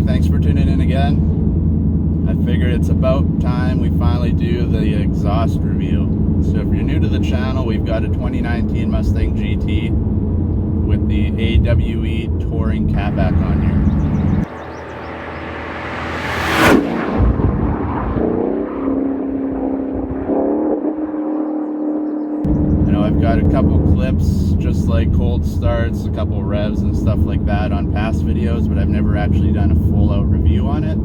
Thanks for tuning in again. I figured it's about time we finally do the exhaust review. So if you're new to the channel, we've got a 2019 Mustang GT with the AWE Touring catback on here. I know I've got a couple clips, just like cold starts, a couple revs and stuff like that on past videos, but I've never actually done a full-out review on it.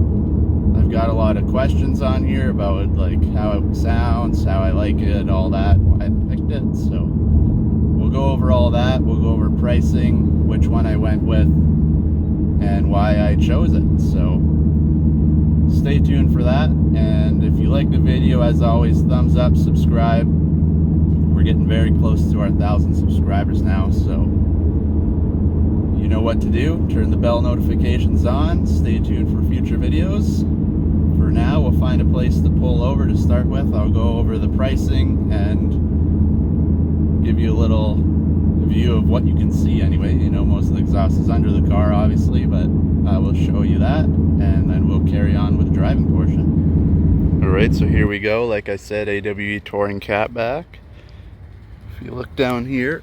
I've got a lot of questions on here about like how it sounds, how I like it, all that, why I picked it. So we'll go over all that. We'll go over pricing, which one I went with, and why I chose it. So stay tuned for that. And if you like the video, as always, thumbs up, subscribe. We're getting very close to our 1,000 subscribers now, so you know what to do. Turn the bell notifications on. Stay tuned for future videos. For now, we'll find a place to pull over to start with. I'll go over the pricing and give you a little view of what you can see anyway. You know, most of the exhaust is under the car, obviously, but I will show you that, and then we'll carry on with the driving portion. Alright, so here we go. Like I said, AWE Touring catback. If you look down here,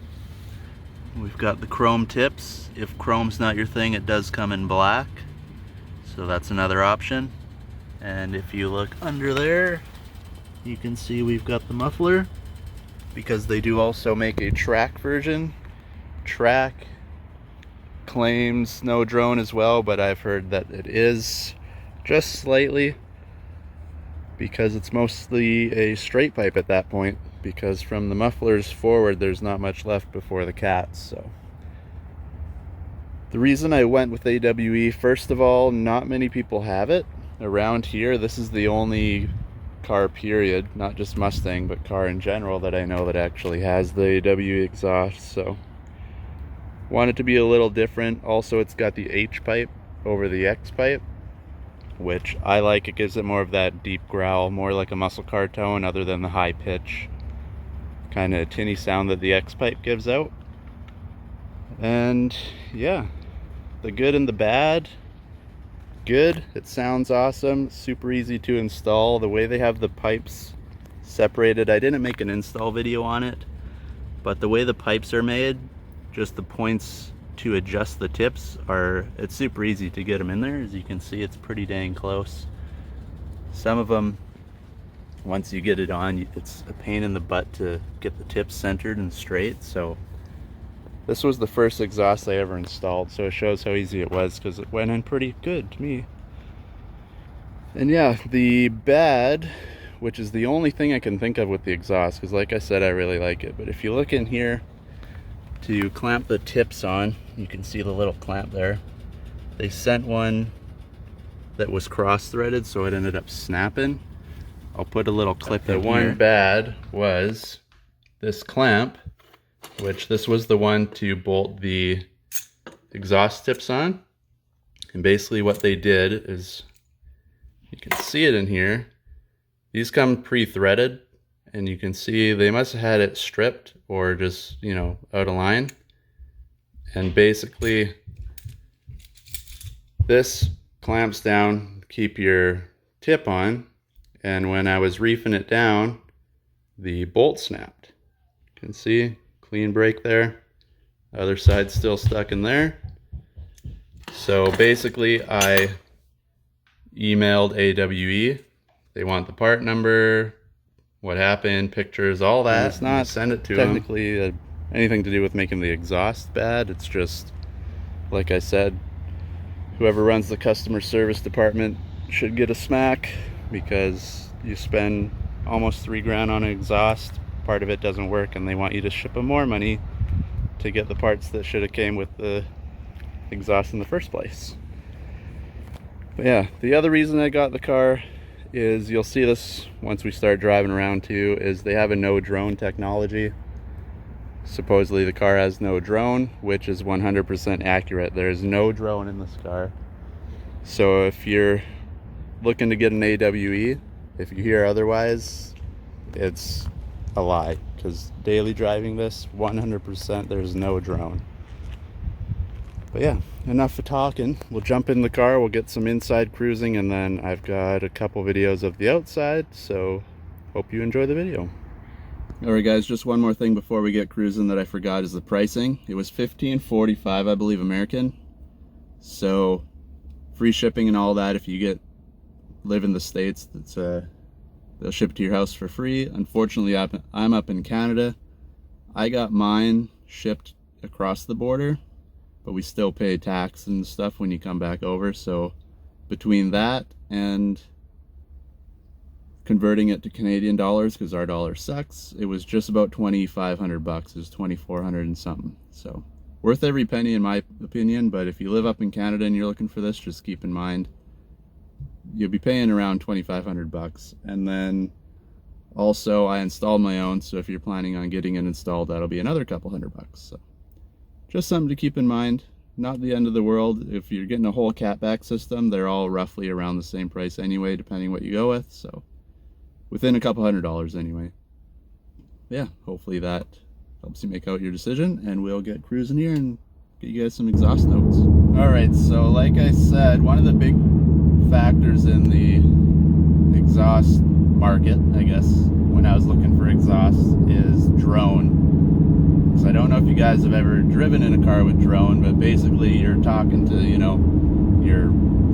we've got the chrome tips. If chrome's not your thing, it does come in black, so that's another option. And if you look under there, you can see we've got the muffler, because they do also make a track version. Track claims no drone as well, but I've heard that it is just slightly, because it's mostly a straight pipe at that point, because from the mufflers forward there's not much left before the cats. So the reason I went with AWE, first of all, not many people have it around here. This is the only car, period, not just Mustang, but car in general, that I know that actually has the AWE exhaust. So want it to be a little different. Also, it's got the H pipe over the X pipe, which I like. It gives it more of that deep growl, more like a muscle car tone, other than the high pitch kind of tinny sound that the X pipe gives out. And yeah, the good and the bad. Good, it sounds awesome, super easy to install. The way they have the pipes separated, I didn't make an install video on it, but the way the pipes are made, just the points to adjust the tips it's super easy to get them in there. As you can see, it's pretty dang close. Some of them, once you get it on, it's a pain in the butt to get the tips centered and straight. So this was the first exhaust I ever installed, so it shows how easy it was, because it went in pretty good to me. And yeah, the bad, which is the only thing I can think of with the exhaust, because like I said, I really like it, but if you look in here to clamp the tips on, you can see the little clamp there. They sent one that was cross-threaded, so it ended up snapping. I'll put a little clip in here. The one bad was this clamp, which this was the one to bolt the exhaust tips on. And basically what they did is, you can see it in here, these come pre-threaded, and you can see they must have had it stripped or just, you know, out of line. And basically this clamps down, keep your tip on, and when I was reefing it down, the bolt snapped. You can see, clean break there. Other side's still stuck in there. So basically I emailed AWE. They want the part number, what happened, pictures, all that. It's not send it to technically anything to do with making the exhaust bad. It's just, like I said, whoever runs the customer service department should get a smack, because you spend almost $3 on an exhaust, part of it doesn't work, and they want you to ship them more money to get the parts that should have came with the exhaust in the first place. But yeah, the other reason I got the car is, you'll see this once we start driving around too, is they have a no drone technology. Supposedly the car has no drone, which is 100% accurate. There is no drone in this car. So if you're looking to get an AWE, if you hear otherwise, it's a lie, because daily driving this, 100% there's no drone. But yeah, enough of talking. We'll jump in the car, we'll get some inside cruising, and then I've got a couple videos of the outside, so hope you enjoy the video. Alright guys, just one more thing before we get cruising that I forgot is the pricing. It was $15.45, I believe, American. So free shipping and all that. If you live in the States, that's they'll ship it to your house for free. Unfortunately, I'm up in Canada. I got mine shipped across the border, but we still pay tax and stuff when you come back over. So between that and converting it to Canadian dollars, because our dollar sucks, it was just about 2,500 bucks. It was 2,400 and something. So worth every penny in my opinion. But if you live up in Canada and you're looking for this, just keep in mind you'll be paying around 2,500 bucks. And then also I installed my own, so if you're planning on getting it installed, that'll be another couple $100. So just something to keep in mind. Not the end of the world. If you're getting a whole catback system, they're all roughly around the same price anyway, depending what you go with. So within a couple $100 anyway. Yeah, hopefully that helps you make out your decision, and we'll get cruising here and get you guys some exhaust notes. Alright, so like I said, one of the big factors in the exhaust market, I guess, when I was looking for exhaust is drone. Because I don't know if you guys have ever driven in a car with drone, but basically you're talking to, you know, your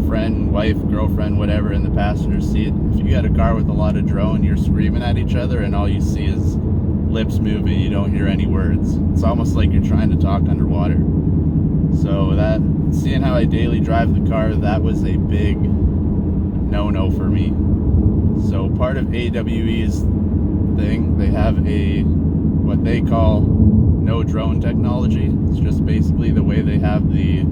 friend, wife, girlfriend, whatever in the passenger seat. If you got a car with a lot of drone, you're screaming at each other and all you see is lips moving, you don't hear any words. It's almost like you're trying to talk underwater. So that, seeing how I daily drive the car, that was a big no-no for me. So part of AWE's thing, they have what they call no drone technology. It's just basically the way they have the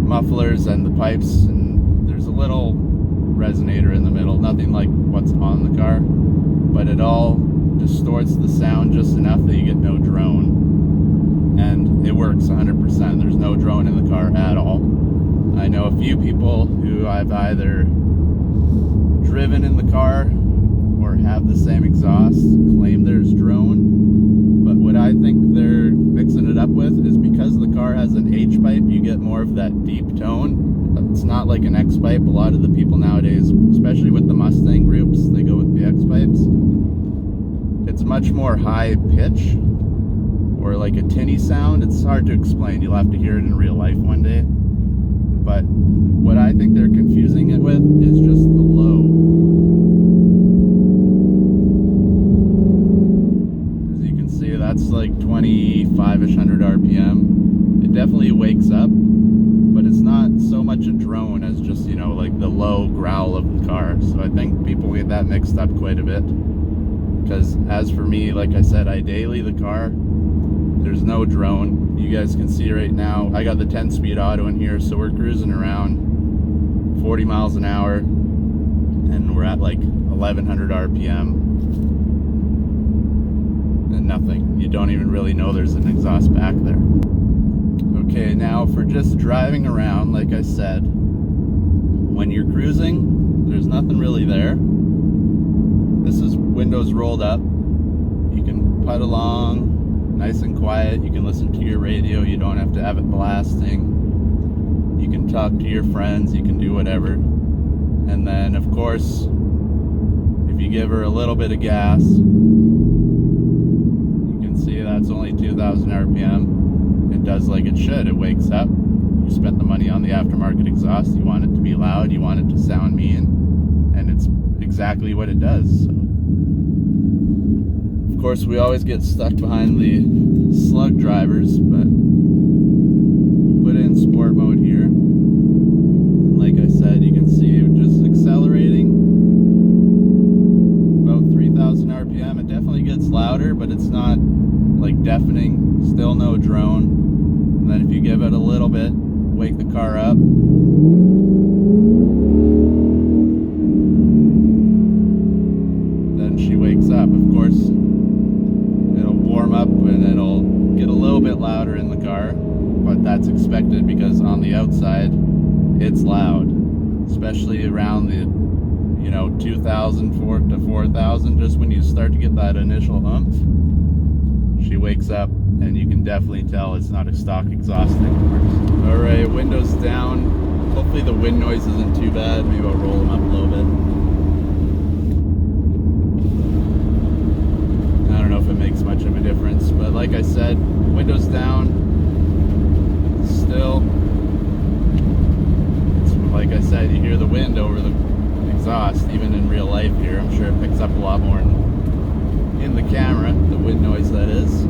mufflers and the pipes, and there's a little resonator in the middle, nothing like what's on the car, but it all distorts the sound just enough that you get no drone, and it works 100%. There's no drone in the car at all. I know a few people who I've either driven in the car or have the same exhaust claim there's drone, but what I think they're mixing it up with is because the car has an H pipe, you get more of that deep tone. It's not like an X pipe. A lot of the people nowadays, especially with the Mustang groups, they go with the X pipes. It's much more high pitch, or like a tinny sound. It's hard to explain. You'll have to hear it in real life one day. But what I think they're confusing it with is just the low. As you can see, that's like 25-ish hundred RPM. It definitely wakes up, but it's not so much a drone as just, you know, like the low growl of the car. So I think people get that mixed up quite a bit. Because as for me, like I said, I daily the car. There's no drone. You guys can see right now, I got the 10-speed auto in here, so we're cruising around 40 miles an hour, and we're at like 1100 RPM, and nothing. You don't even really know there's an exhaust back there. Okay, now for just driving around, like I said, when you're cruising, there's nothing really there. This is windows rolled up. You can putt along nice and quiet. You can listen to your radio. You don't have to have it blasting. You can talk to your friends. You can do whatever. And then, of course, if you give her a little bit of gas, you can see that's only 2,000 RPM. It does like it should. It wakes up. You spent the money on the aftermarket exhaust. You want it to be loud. You want it to sound mean. And it's exactly what it does. So, of course, we always get stuck behind the slug drivers, but put in sport mode here. And like I said, you can see it just accelerating about 3,000 RPM. It definitely gets louder, but it's not like deafening. Still no drone. And then if you give it a little bit, wake the car up. Then she wakes up. Of course, it'll warm up that's expected, because on the outside it's loud, especially around the 2,000 to 4,000. Just when you start to get that initial hump, she wakes up, and you can definitely tell it's not a stock exhaust anymore. All right, windows down. Hopefully the wind noise isn't too bad. Maybe I'll roll them up a little bit. I don't know if it makes much of a difference, but like I said, windows down. Still, like I said, you hear the wind over the exhaust, even in real life here. I'm sure it picks up a lot more in the camera, the wind noise that is.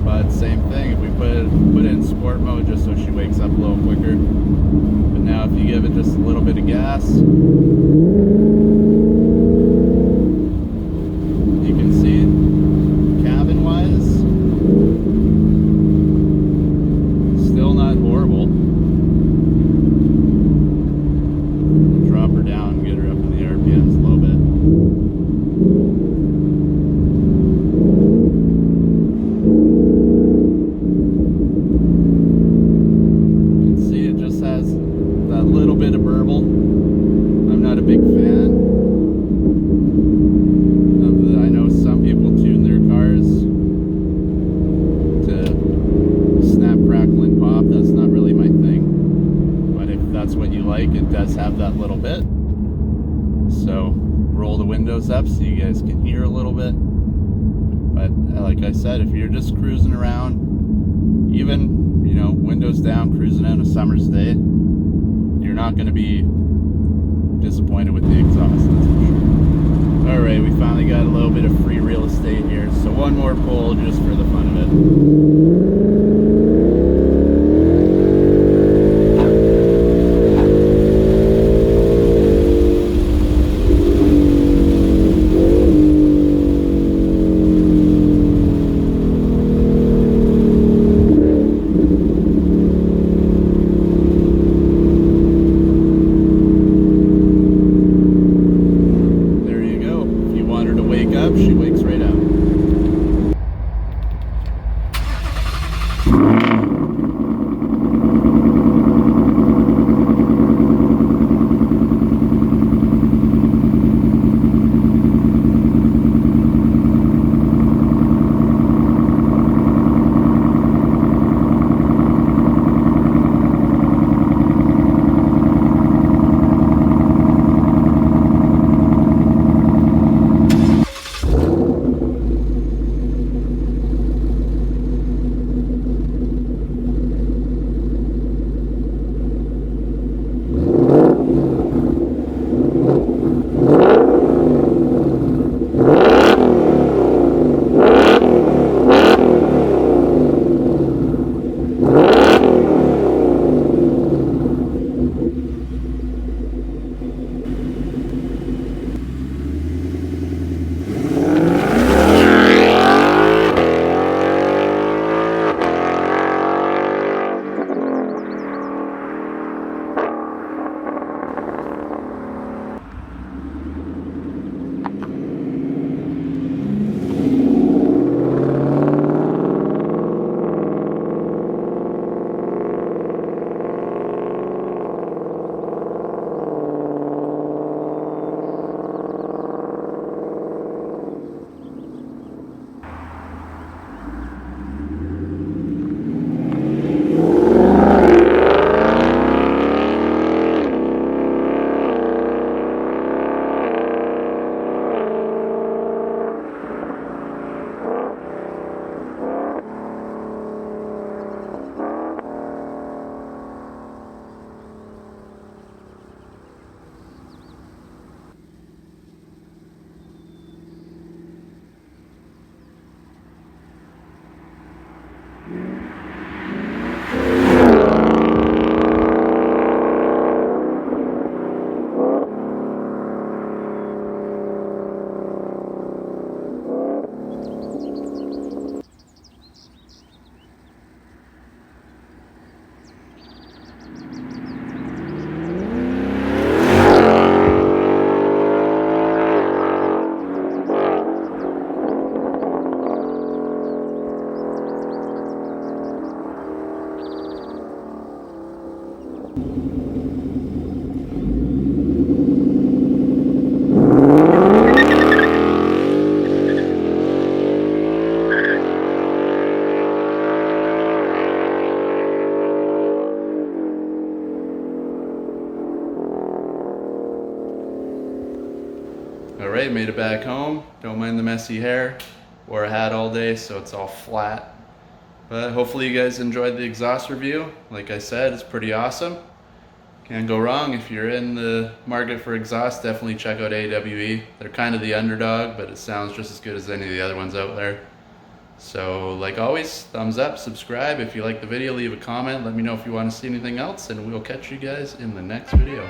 But same thing, if we put it in sport mode just so she wakes up a little quicker. But now if you give it just a little bit of gas, you can see cabin wise, still not horrible. Drop her down and get her up in the RPMs a little bit. Little bit of burble. I'm not a big fan of the, I know some people tune their cars to snap, crackle, and pop. That's not really my thing, but if that's what you like, it does have that little bit. So roll the windows up so you guys can hear a little bit. But like I said, if you're just cruising around, even windows down, cruising on a summer's day, you're not going to be disappointed with the exhaust, that's for sure. Alright, we finally got a little bit of free real estate here, so one more pull just for the fun of it. She wakes right up. Alright, made it back home. Don't mind the messy hair. Wore a hat all day, so it's all flat. But hopefully you guys enjoyed the exhaust review. Like I said, it's pretty awesome. Can't go wrong. If you're in the market for exhaust, definitely check out AWE. They're kind of the underdog, but it sounds just as good as any of the other ones out there. So like always, thumbs up, subscribe. If you like the video, leave a comment. Let me know if you want to see anything else, and we'll catch you guys in the next video.